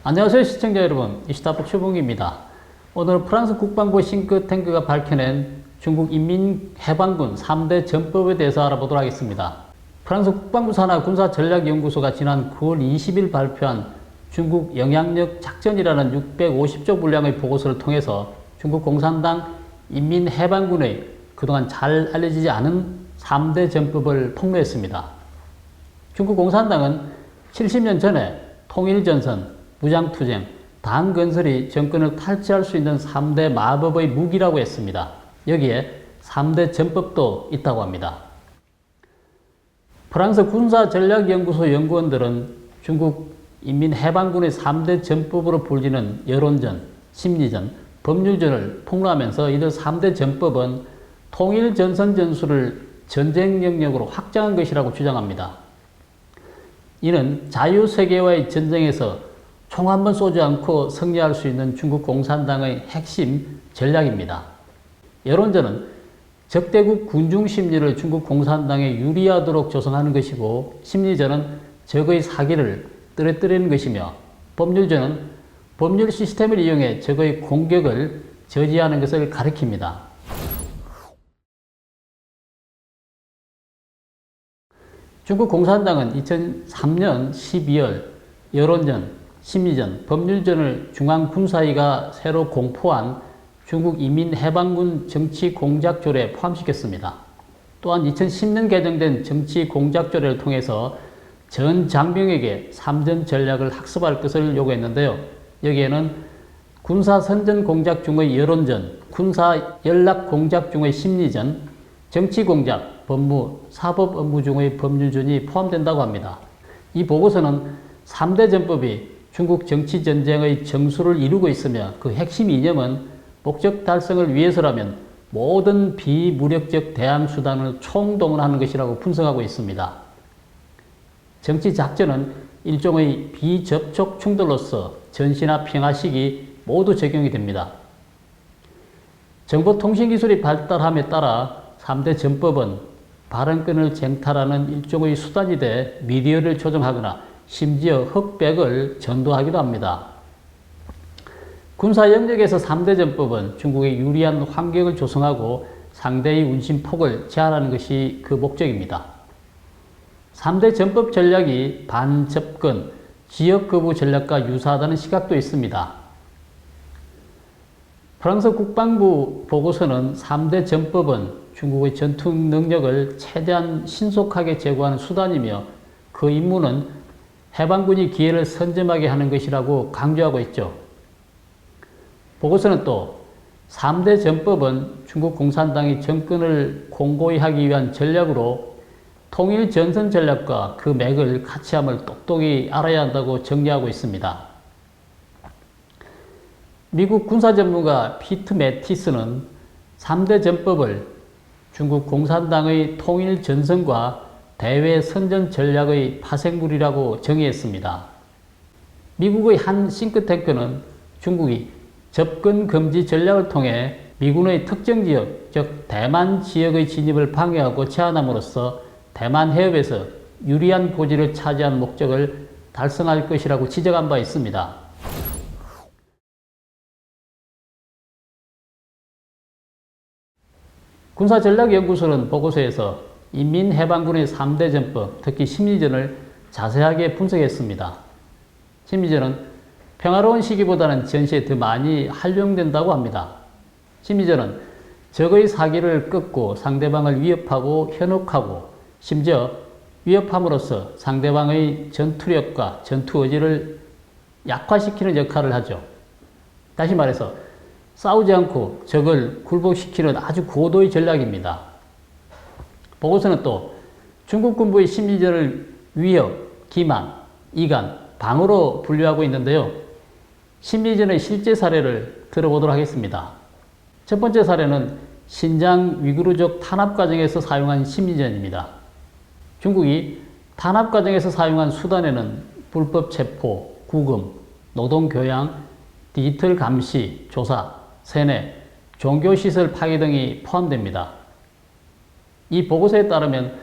안녕하세요 시청자 여러분, 이슈타파 최봉기입니다. 오늘은 프랑스 국방부 싱크탱크가 밝혀낸 중국 인민해방군 3대 전법에 대해서 알아보도록 하겠습니다. 프랑스 국방부 산하 군사전략연구소가 지난 9월 20일 발표한 중국 영향력 작전이라는 650조 분량의 보고서를 통해서 중국 공산당 인민해방군의 그동안 잘 알려지지 않은 3대 전법을 폭로했습니다. 중국 공산당은 70년 전에 통일전선, 무장투쟁, 당건설이 정권을 탈취할 수 있는 3대 마법의 무기라고 했습니다. 여기에 3대 전법도 있다고 합니다. 프랑스 군사전략연구소 연구원들은 중국 인민해방군의 3대 전법으로 불리는 여론전, 심리전, 법률전을 폭로하면서 이들 3대 전법은 통일전선 전술을 전쟁 영역으로 확장한 것이라고 주장합니다. 이는 자유세계와의 전쟁에서 총 한 번 쏘지 않고 승리할 수 있는 중국 공산당의 핵심 전략입니다. 여론전은 적대국 군중 심리를 중국 공산당에 유리하도록 조성하는 것이고, 심리전은 적의 사기를 떨어뜨리는 것이며, 법률전은 법률 시스템을 이용해 적의 공격을 저지하는 것을 가리킵니다. 중국 공산당은 2003년 12월 여론전, 심리전, 법률전을 중앙군사위가 새로 공포한 중국 인민해방군 정치공작조례에 포함시켰습니다. 또한 2010년 개정된 정치공작조례를 통해서 전 장병에게 3전 전략을 학습할 것을 요구했는데요. 여기에는 군사선전공작 중의 여론전, 군사연락공작 중의 심리전, 정치공작, 법무, 사법 업무 중의 법률전이 포함된다고 합니다. 이 보고서는 3대 전법이 중국 정치전쟁의 정수를 이루고 있으며, 그 핵심 이념은 목적 달성을 위해서라면 모든 비무력적 대항 수단을 총동원하는 것이라고 분석하고 있습니다. 정치작전은 일종의 비접촉 충돌로서 전시나 평화식이 모두 적용이 됩니다. 정보통신기술이 발달함에 따라 3대 전법은 발언권을 쟁탈하는 일종의 수단이 돼 미디어를 조종하거나 심지어 흑백을 전도하기도 합니다. 군사 영역에서 3대 전법은 중국에 유리한 환경을 조성하고 상대의 운신폭을 제한하는 것이 그 목적입니다. 3대 전법 전략이 반접근, 지역거부 전략과 유사하다는 시각도 있습니다. 프랑스 국방부 보고서는 3대 전법은 중국의 전투 능력을 최대한 신속하게 제고하는 수단이며, 그 임무는 해방군이 기회를 선점하게 하는 것이라고 강조하고 있죠. 보고서는 또 3대 전법은 중국 공산당이 정권을 공고히 하기 위한 전략으로 통일 전선 전략과 그 맥을 같이 함을 똑똑히 알아야 한다고 정리하고 있습니다. 미국 군사전문가 피트 매티스는 3대 전법을 중국 공산당의 통일 전선과 대외 선전 전략의 파생물이라고 정의했습니다. 미국의 한 싱크탱크는 중국이 접근 금지 전략을 통해 미군의 특정 지역, 즉 대만 지역의 진입을 방해하고 제한함으로써 대만 해협에서 유리한 고지를 차지한 목적을 달성할 것이라고 지적한 바 있습니다. 군사전략연구소는 보고서에서 인민해방군의 3대 전법, 특히 심리전을 자세하게 분석했습니다. 심리전은 평화로운 시기보다는 전시에 더 많이 활용된다고 합니다. 심리전은 적의 사기를 꺾고 상대방을 위협하고 현혹하고, 심지어 위협함으로써 상대방의 전투력과 전투 의지를 약화시키는 역할을 하죠. 다시 말해서 싸우지 않고 적을 굴복시키는 아주 고도의 전략입니다. 보고서는 또 중국 군부의 심리전을 위협, 기만, 이간, 방어로 분류하고 있는데요. 심리전의 실제 사례를 들어보도록 하겠습니다. 첫 번째 사례는 신장 위구르족 탄압 과정에서 사용한 심리전입니다. 중국이 탄압 과정에서 사용한 수단에는 불법 체포, 구금, 노동 교양, 디지털 감시, 조사, 세뇌, 종교시설 파괴 등이 포함됩니다. 이 보고서에 따르면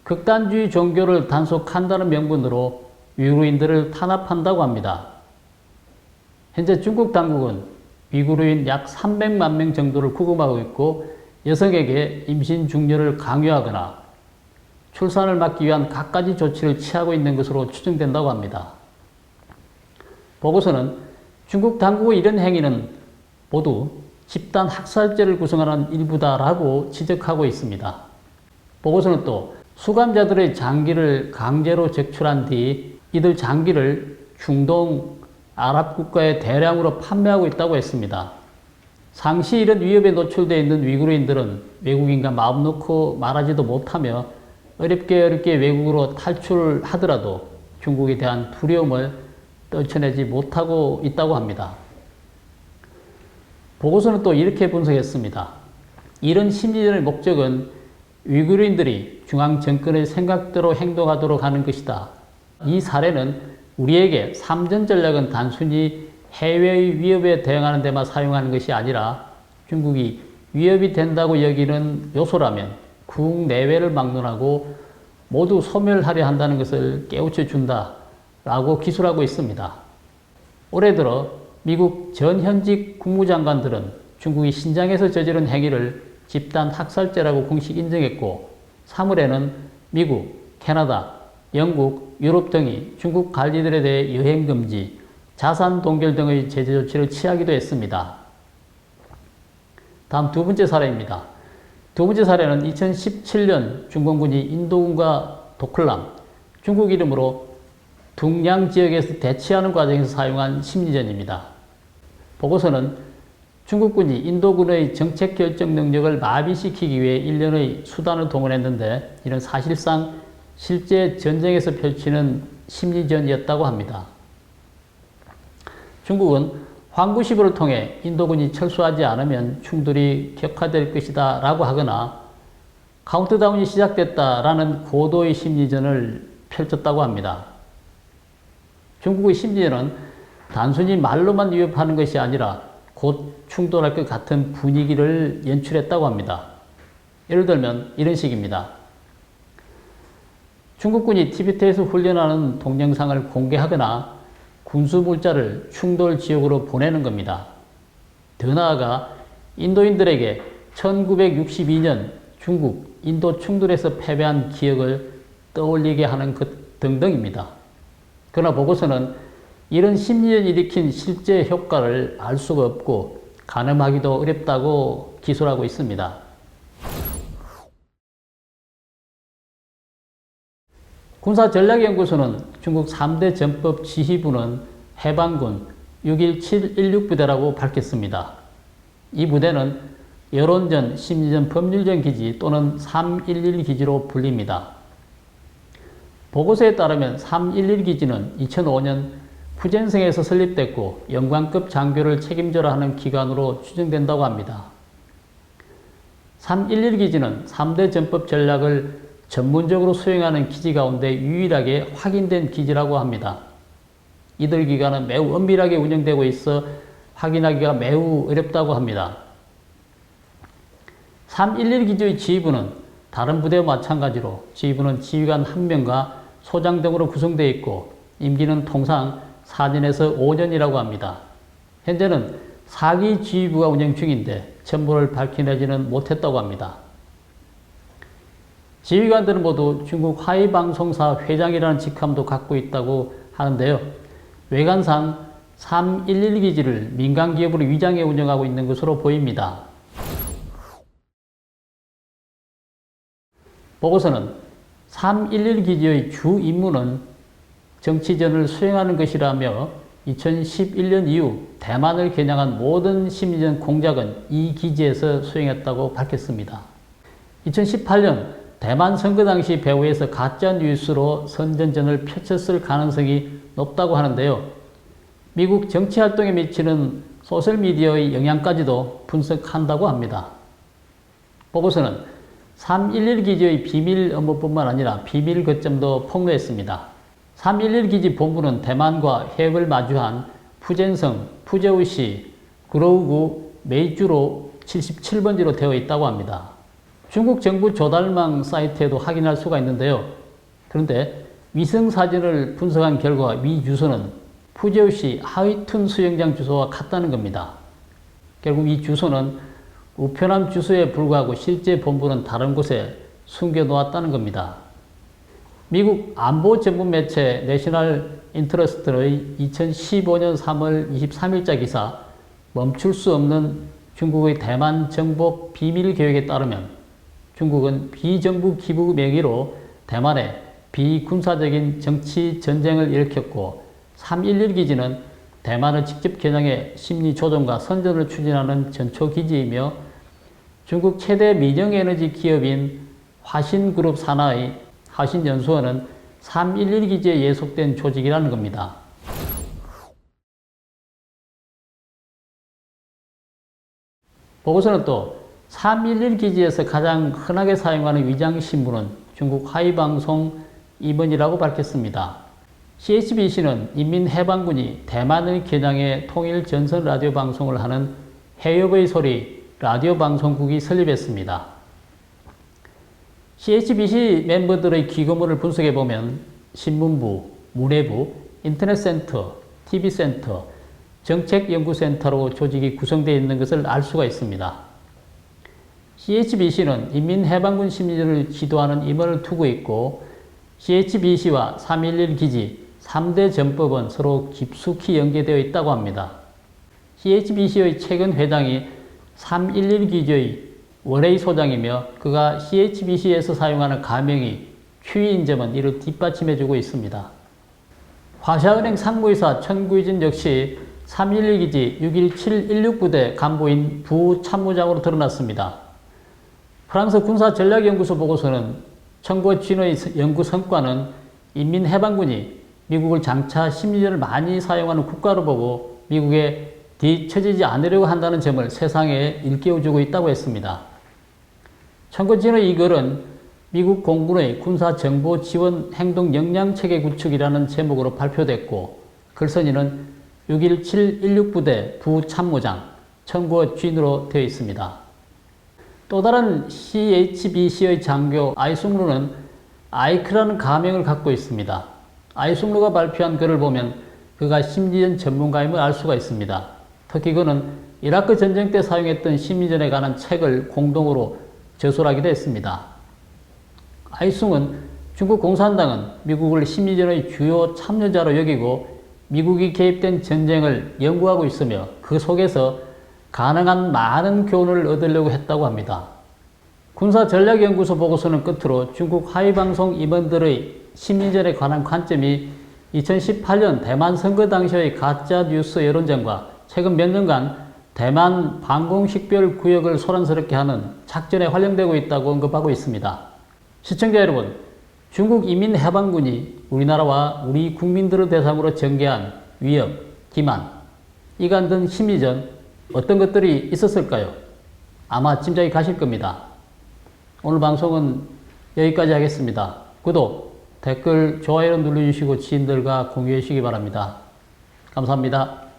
극단주의 종교를 단속한다는 명분으로 위구르인들을 탄압한다고 합니다. 현재 중국 당국은 위구르인 약 300만 명 정도를 구금하고 있고 여성에게 임신 중절을 강요하거나 출산을 막기 위한 갖가지 조치를 취하고 있는 것으로 추정된다고 합니다. 보고서는 중국 당국의 이런 행위는 모두 집단 학살죄를 구성하는 일부다라고 지적하고 있습니다. 보고서는 또 수감자들의 장기를 강제로 적출한 뒤 이들 장기를 중동 아랍 국가에 대량으로 판매하고 있다고 했습니다. 상시 이런 위협에 노출되어 있는 위구르인들은 외국인과 마음 놓고 말하지도 못하며 어렵게 외국으로 탈출하더라도 중국에 대한 두려움을 떨쳐내지 못하고 있다고 합니다. 보고서는 또 이렇게 분석했습니다. 이런 심리전의 목적은 위구르인들이 중앙 정권의 생각대로 행동하도록 하는 것이다. 이 사례는 우리에게 3전 전략은 단순히 해외의 위협에 대응하는 데만 사용하는 것이 아니라 중국이 위협이 된다고 여기는 요소라면 국내외를 막론하고 모두 소멸하려 한다는 것을 깨우쳐 준다라고 기술하고 있습니다. 올해 들어 미국 전 현직 국무장관들은 중국이 신장에서 저지른 행위를 집단 학살죄라고 공식 인정했고 3월에는 미국, 캐나다, 영국, 유럽 등이 중국 관리들에 대해 여행 금지, 자산 동결 등의 제재 조치를 취하기도 했습니다. 다음 두 번째 사례입니다. 두 번째 사례는 2017년 중공군이 인도군과 도클람, 중국 이름으로 둥량 지역에서 대치하는 과정에서 사용한 심리전입니다. 보고서는 중국군이 인도군의 정책 결정 능력을 마비시키기 위해 일련의 수단을 동원했는데 이는 사실상 실제 전쟁에서 펼치는 심리전이었다고 합니다. 중국은 황구시보를 통해 인도군이 철수하지 않으면 충돌이 격화될 것이다 라고 하거나 카운트다운이 시작됐다라는 고도의 심리전을 펼쳤다고 합니다. 중국의 심리전은 단순히 말로만 위협하는 것이 아니라 곧 충돌할 것 같은 분위기를 연출했다고 합니다. 예를 들면 이런 식입니다. 중국군이 티베트에서 훈련하는 동영상을 공개하거나 군수물자를 충돌 지역으로 보내는 겁니다. 더 나아가 인도인들에게 1962년 중국, 인도 충돌에서 패배한 기억을 떠올리게 하는 것 등등입니다. 그러나 보고서는 이런 심리전이 일으킨 실제 효과를 알 수가 없고 가늠하기도 어렵다고 기술하고 있습니다. 군사전략연구소는 중국 3대 전법 지휘부는 해방군 61716부대라고 밝혔습니다. 이 부대는 여론전, 심리전, 법률전 기지 또는 311 기지로 불립니다. 보고서에 따르면 311 기지는 2005년 푸젠성에서 설립됐고 영관급 장교를 책임져라 하는 기관으로 추정된다고 합니다. 311 기지는 3대 전법 전략을 전문적으로 수행하는 기지 가운데 유일하게 확인된 기지라고 합니다. 이들 기관은 매우 엄밀하게 운영되고 있어 확인하기가 매우 어렵다고 합니다. 311 기지의 지휘부는 다른 부대와 마찬가지로 지휘부는 지휘관 1명과 소장 등으로 구성되어 있고 임기는 통상 4년에서 5년이라고 합니다. 현재는 4기 지휘부가 운영 중인데 전부를 밝혀내지는 못했다고 합니다. 지휘관들은 모두 중국 화이방송사 회장이라는 직함도 갖고 있다고 하는데요. 외관상 311 기지를 민간 기업으로 위장해 운영하고 있는 것으로 보입니다. 보고서는 311 기지의 주 임무는 정치전을 수행하는 것이라며 2011년 이후 대만을 겨냥한 모든 심리전 공작은 이 기지에서 수행했다고 밝혔습니다. 2018년 대만 선거 당시 배후에서 가짜 뉴스로 선전전을 펼쳤을 가능성이 높다고 하는데요. 미국 정치활동에 미치는 소셜미디어의 영향까지도 분석한다고 합니다. 보고서는 311 기지의 비밀 업무뿐만 아니라 비밀 거점도 폭로했습니다. 311 기지 본부는 대만과 해역을 마주한 푸젠성, 푸제우시, 구로우구, 메이주로 77번지로 되어 있다고 합니다. 중국 정부 조달망 사이트에도 확인할 수가 있는데요. 그런데 위성사진을 분석한 결과 위 주소는 푸제오시 하위툰 수영장 주소와 같다는 겁니다. 결국 이 주소는 우편함 주소에 불과하고 실제 본부는 다른 곳에 숨겨놓았다는 겁니다. 미국 안보 전문 매체 내셔널 인터러스트의 2015년 3월 23일자 기사 멈출 수 없는 중국의 대만 정복 비밀 계획에 따르면 중국은 비정부 기부 명의로 대만에 비군사적인 정치 전쟁을 일으켰고 3.11 기지는 대만을 직접 겨냥해 심리 조종과 선전을 추진하는 전초기지이며 중국 최대 민영에너지 기업인 화신그룹 산하의 화신연수원은 3.11 기지에 예속된 조직이라는 겁니다. 보고서는 또 3.11 기지에서 가장 흔하게 사용하는 위장신문은 중국 하이방송 임원이라고 밝혔습니다. CHBC는 인민해방군이 대만을 겨냥해 통일 전선 라디오 방송을 하는 해협의 소리 라디오 방송국이 설립했습니다. CHBC 멤버들의 기고문을 분석해보면 신문부, 문해부, 인터넷센터, TV센터, 정책연구센터로 조직이 구성되어 있는 것을 알 수가 있습니다. CHBC는 인민해방군 심리전을 지도하는 임원을 두고 있고 CHBC와 3.11 기지 3대 전법은 서로 깊숙이 연계되어 있다고 합니다. CHBC의 최근 회장이 3.11 기지의 원레이 소장이며 그가 CHBC에서 사용하는 가명이 추이인 점은 이를 뒷받침해주고 있습니다. 화샤은행 상무이사 천구이진 역시 3.11 기지 6.17 16부대 간부인 부참모장으로 드러났습니다. 프랑스 군사전략연구소 보고서는 천구이진의 연구 성과는 인민해방군이 미국을 장차 심리전을 많이 사용하는 국가로 보고 미국에 뒤처지지 않으려고 한다는 점을 세상에 일깨워주고 있다고 했습니다. 천구진의 이 글은 미국 공군의 군사정보 지원 행동 역량체계 구축이라는 제목으로 발표됐고 글쓴이는 6.17 16부대 부참모장 천구진으로 되어 있습니다. 또 다른 CHBC의 장교 아이숭루는 아이크라는 가명을 갖고 있습니다. 아이숭루가 발표한 글을 보면 그가 심리전 전문가임을 알 수가 있습니다. 특히 그는 이라크 전쟁 때 사용했던 심리전에 관한 책을 공동으로 저술하기도 했습니다. 아이숭은 중국 공산당은 미국을 심리전의 주요 참여자로 여기고 미국이 개입된 전쟁을 연구하고 있으며 그 속에서 가능한 많은 교훈을 얻으려고 했다고 합니다. 군사전략연구소 보고서는 끝으로 중국 하위방송 임원들의 심리전에 관한 관점이 2018년 대만 선거 당시의 가짜뉴스 여론전과 최근 몇 년간 대만 방공식별 구역을 소란스럽게 하는 작전에 활용되고 있다고 언급하고 있습니다. 시청자 여러분, 중국 인민해방군이 우리나라와 우리 국민들을 대상으로 전개한 위협, 기만, 이간 등 심리전 어떤 것들이 있었을까요? 아마 짐작이 가실 겁니다. 오늘 방송은 여기까지 하겠습니다. 구독, 댓글, 좋아요 눌러주시고 지인들과 공유해 주시기 바랍니다. 감사합니다.